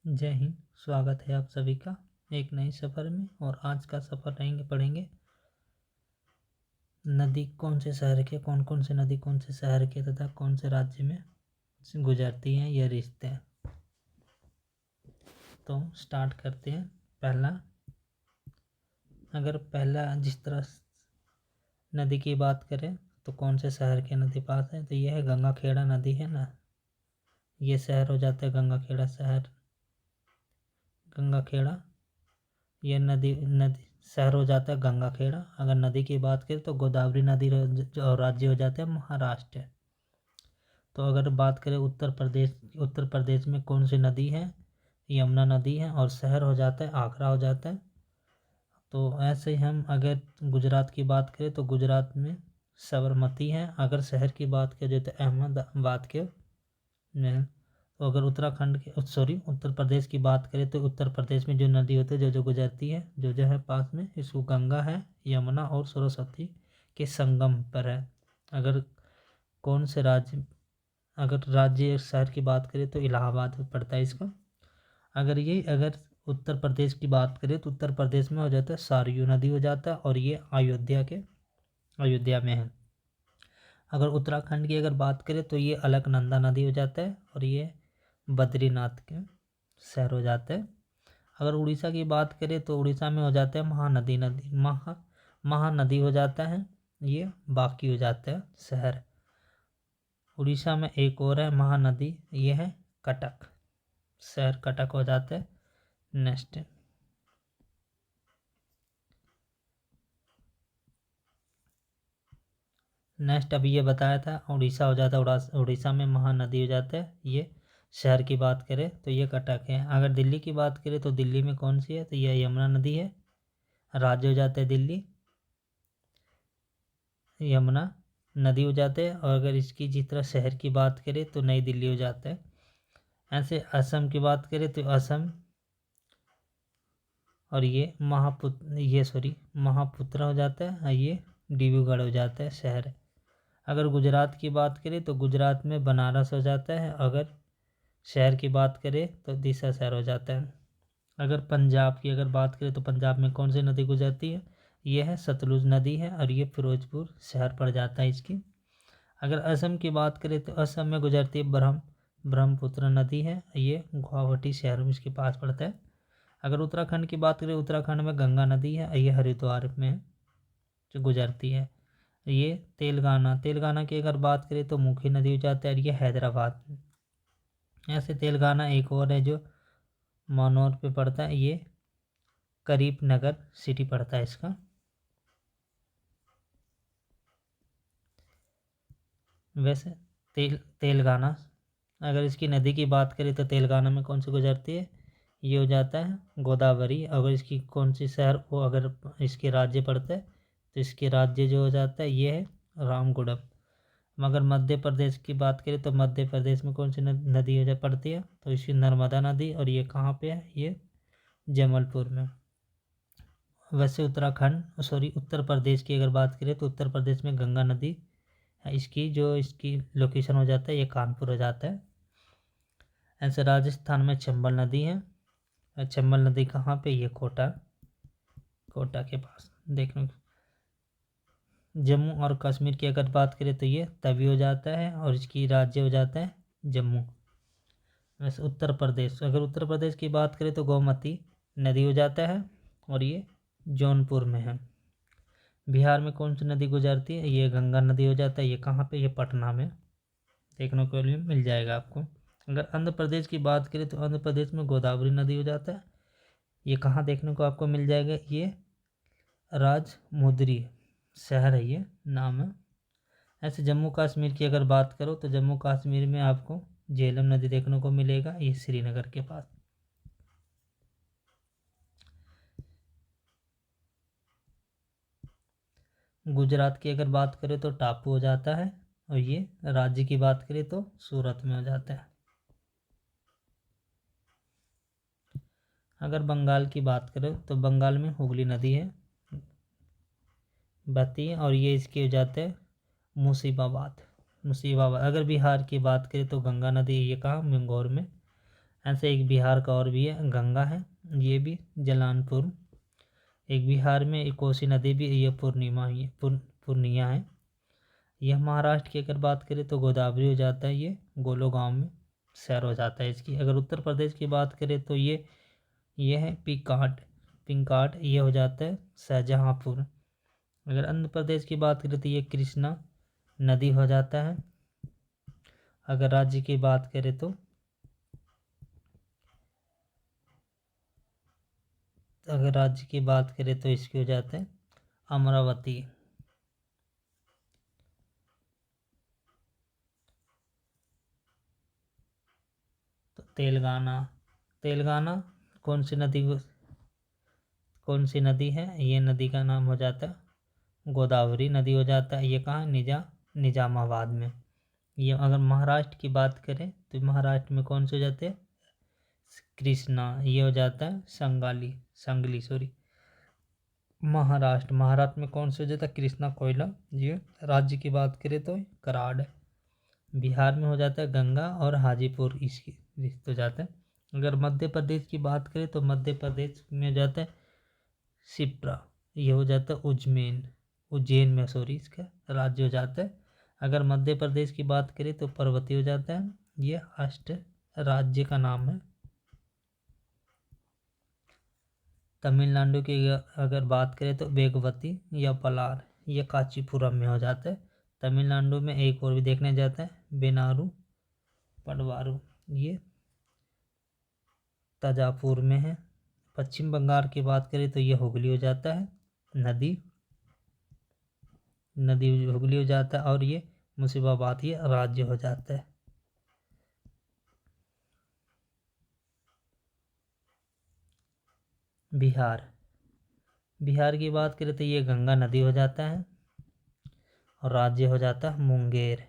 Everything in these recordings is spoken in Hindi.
जय हिंद। स्वागत है आप सभी का एक नए सफ़र में। और आज का सफ़र पढ़ेंगे नदी कौन से शहर के, कौन कौन से नदी कौन से शहर के तथा कौन से राज्य में गुजरती हैं, यह रिश्ते हैं। तो स्टार्ट करते हैं। पहला जिस तरह नदी की बात करें तो कौन से शहर के नदी पास है, तो यह है गंगा खेड़ा नदी है ना। ये शहर हो जाता है गंगा खेड़ा शहर। गंगा खेड़ा ये नदी शहर हो जाता है गंगा खेड़ा। अगर नदी की बात करें तो गोदावरी नदी और राज्य हो जाता है महाराष्ट्र। तो अगर बात करें उत्तर प्रदेश में कौन सी नदी है, यमुना नदी है और शहर हो जाता है आगरा हो जाता है। तो ऐसे ही हम अगर गुजरात की बात करें तो गुजरात में साबरमती है। अगर शहर की बात करें तो अहमदाबाद के में। तो अगर उत्तर प्रदेश की बात करें तो उत्तर प्रदेश में जो नदी होती है जो गुजरती है जो है पास में, इसको गंगा है, यमुना और सरस्वती के संगम पर है। अगर कौन से राज्य अगर राज्य शहर की बात करें तो इलाहाबाद पड़ता है इसका। अगर उत्तर प्रदेश की बात करें तो उत्तर प्रदेश में हो जाता है सरयू नदी हो जाता है और ये अयोध्या में है। अगर उत्तराखंड की बात करें तो ये अलकनंदा नदी हो जाता है और ये बद्रीनाथ के शहर हो जाते हैं। अगर उड़ीसा की बात करें तो उड़ीसा में हो जाता है महानदी हो जाता है, ये बाकी हो जाता है शहर। उड़ीसा में एक और है महानदी, ये है कटक, शहर कटक हो जाता है। नेक्स्ट अभी ये बताया था उड़ीसा हो जाता है, उड़ीसा में महानदी हो जाता है। ये शहर की बात करें तो ये कटक है। अगर दिल्ली की बात करें तो दिल्ली में कौन सी है, तो यह यमुना नदी है, राज्य हो जाता है दिल्ली, यमुना नदी हो जाते हैं। और अगर इसकी जिस तरह शहर की बात करें तो नई दिल्ली हो जाता है। ऐसे असम की बात करें तो असम और ये महापुत्रा हो जाता है और ये डिब्रूगढ़ हो जाता है शहर। अगर गुजरात की बात करें तो गुजरात में बनारस हो जाता है। अगर शहर की बात करें तो दिशा शहर हो जाता है। अगर पंजाब की बात करें तो पंजाब में कौन सी नदी गुजरती है, ये है सतलुज नदी है और ये फिरोजपुर शहर पड़ जाता है इसकी। अगर असम की बात करें तो असम में गुजरती है ब्रह्मपुत्र नदी है, ये गुवाहाटी शहर में इसके पास पड़ता है। अगर उत्तराखंड की बात करें उत्तराखंड में गंगा नदी है, ये हरिद्वार में जो गुजरती है। ये तेलंगाना की बात करें तो मुखी नदी हो जाता है और ये हैदराबाद में। ऐसे तेलंगाना एक और है जो मनोर पे पड़ता है, ये करीब नगर सिटी पड़ता है इसका। वैसे तेलंगाना अगर इसकी नदी की बात करें तो तेलंगाना में कौन सी गुजरती है, ये हो जाता है गोदावरी। अगर इसकी कौन सी शहर वो अगर इसके राज्य पड़ता है तो इसके राज्य जो हो जाता है ये है रामगुड़म। मगर मध्य प्रदेश की बात करें तो मध्य प्रदेश में कौन सी नदी हो पड़ती है, तो इसकी नर्मदा नदी, और ये कहाँ पे है, ये जबलपुर में। वैसे उत्तर प्रदेश की बात करें तो उत्तर प्रदेश में गंगा नदी इसकी लोकेशन हो जाता है ये कानपुर हो जाता है। ऐसे राजस्थान में चंबल नदी है। चंबल नदी कहाँ पे, ये कोटा के पास देखने को। जम्मू और कश्मीर की बात करें तो ये तवी हो जाता है और इसकी राज्य हो जाता है जम्मू। वैसे उत्तर प्रदेश की बात करें तो गोमती नदी हो जाता है और ये जौनपुर में है। बिहार में कौन सी नदी गुजरती है, ये गंगा नदी हो जाता है, ये कहाँ पे, ये पटना में देखने को लिए मिल जाएगा आपको। अगर आंध्र प्रदेश की बात करें तो आंध्र प्रदेश में गोदावरी नदी हो जाता है, ये कहाँ देखने को आपको मिल जाएगा, ये राजमुंद्री शहर है, ये नाम है। ऐसे जम्मू कश्मीर की बात करो तो जम्मू कश्मीर में आपको झेलम नदी देखने को मिलेगा, ये श्रीनगर के पास। गुजरात की बात करें तो टापू हो जाता है और ये राज्य की बात करें तो सूरत में हो जाता है। अगर बंगाल की बात करें तो बंगाल में हुगली नदी है बहती है और ये इसके हो जाते हैं मुसीबाबाद। अगर बिहार की बात करें तो गंगा नदी, ये कहाँ, बेंगौर में। ऐसे एक बिहार का और भी है, गंगा है, ये भी जलानपुर। एक बिहार में एक कोसी नदी भी, ये पूर्णिया है। यह महाराष्ट्र की अगर बात करें तो गोदावरी हो जाता है, ये गोलो गांव में शहर हो जाता है इसकी। अगर उत्तर प्रदेश की बात करें तो ये है पिंकाट, ये हो जाता है शाहजहाँपुर। अगर आंध्र प्रदेश की बात करें तो ये कृष्णा नदी हो जाता है। अगर राज्य की बात करें तो इसकी हो जाता है अमरावती। तो तेलंगाना कौन सी नदी है, ये नदी का नाम हो जाता है गोदावरी नदी हो जाता है। ये कहाँ, निजामाबाद में। ये अगर महाराष्ट्र की बात करें तो महाराष्ट्र में कौन से हो जाते हैं, कृष्णा, ये हो जाता है संगली सॉरी। महाराष्ट्र में कौन से हो जाता है, कृष्णा कोयला। ये राज्य की बात करें तो कराड़ है। बिहार में हो जाता है गंगा और हाजीपुर, इसकी रिश्ते हो जाते हैं। अगर मध्य प्रदेश की बात करें तो मध्य प्रदेश में हो जाता है शिप्रा, ये हो जाता है उज्जैन में सॉरी, इसका राज्य हो जाता है। अगर मध्य प्रदेश की बात करें तो पर्वती हो जाता है, ये अष्ट राज्य का नाम है। तमिलनाडु की अगर बात करें तो वेगवती या पलार, ये कांचीपुरम में हो जाता है। तमिलनाडु में एक और भी देखने जाता है बेनारू पडवारू, ये ताजापुर में है। पश्चिम बंगाल की बात करें तो ये हुगली हो जाता है, नदी हुगली हो जाता है। और ये मुर्शिदाबाद, ये राज्य हो जाता है। बिहार की बात करें तो ये गंगा नदी हो जाता है और राज्य हो जाता है मुंगेर।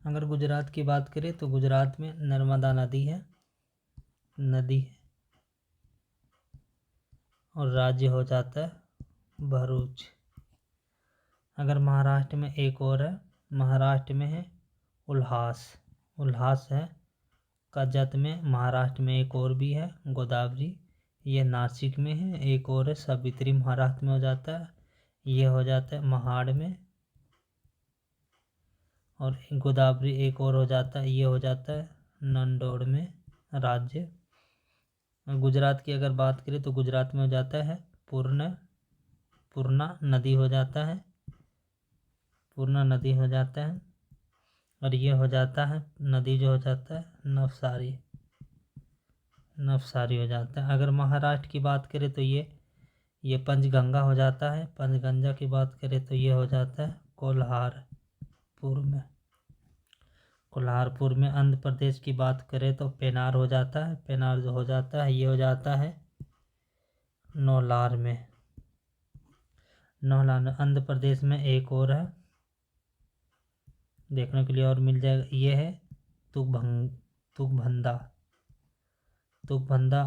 अगर गुजरात की बात करें तो गुजरात में नर्मदा नदी है और राज्य हो जाता है भरूच। अगर महाराष्ट्र में एक और है, महाराष्ट्र में है उल्हास है कर्जत में। महाराष्ट्र में एक और भी है गोदावरी, ये नासिक में है। एक और है सावित्री, महाराष्ट्र में हो जाता है, ये हो जाता है महाड़ में। और गोदावरी एक और हो जाता है, ये हो जाता है नंदौड़ में राज्य। गुजरात की अगर बात करें तो गुजरात में हो जाता है पूर्णा नदी हो जाता है, और ये हो जाता है नदी जो हो जाता है नवसारी हो जाता है। अगर महाराष्ट्र की बात करें तो ये पंचगंगा हो जाता है। पंचगंगा की बात करें तो ये हो जाता है कोल्हारपुर में। आंध्र प्रदेश की बात करें तो पेनार हो जाता है, पेनार जो हो जाता है ये हो जाता है नौलार में। आंध्र प्रदेश में एक और है देखने के लिए और मिल जाएगा, ये है तुकभंदा।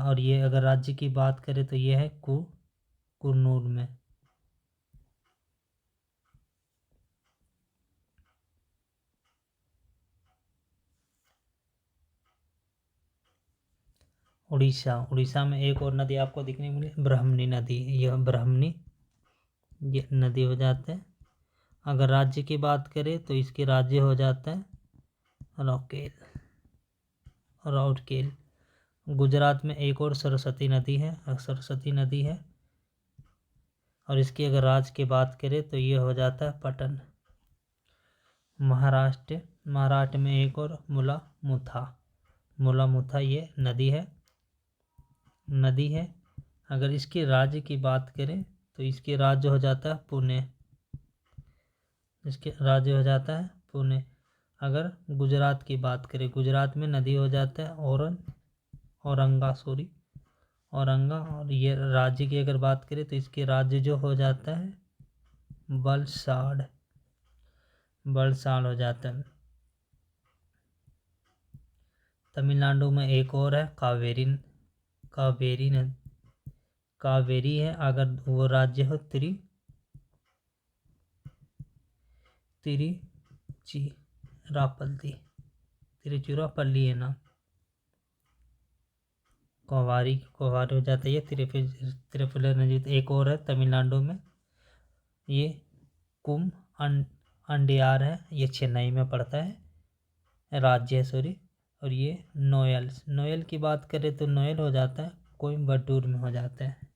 और ये अगर राज्य की बात करें तो ये है कुरनूल में। उड़ीसा में एक और नदी आपको दिखने मिली, ब्राह्मणी नदी। यह ब्राह्मणी ये नदी हो जाते हैं। अगर राज्य की बात करें तो इसके राज्य हो जाता है राउरकेला। गुजरात में एक और सरस्वती नदी है और इसकी अगर राज्य की बात करें तो ये हो जाता है पटन। महाराष्ट्र में एक और मुला मुथा ये नदी है। अगर इसके राज्य की बात करें तो इसके राज्य हो जाता है पुणे। अगर गुजरात की बात करें, गुजरात में नदी हो जाता है औरंगा। और ये राज्य की अगर बात करें तो इसके राज्य जो हो जाता है वलसाड़ हो जाता है। तमिलनाडु में एक और है कावेरी कावेरी है, अगर वो राज्य हो तिरुचिरापल्ली, तिरुचिरापल्ली है ना। कोवारी कोवारी हो जाता है ये त्रिपुरा नदी। एक और है तमिलनाडु में, ये कुम अंडियार है, ये चेन्नई में पड़ता है, राज्य है सॉरी। और ये नोएल की बात करें तो नोएल हो जाता है कोयम्बटूर में हो जाता है।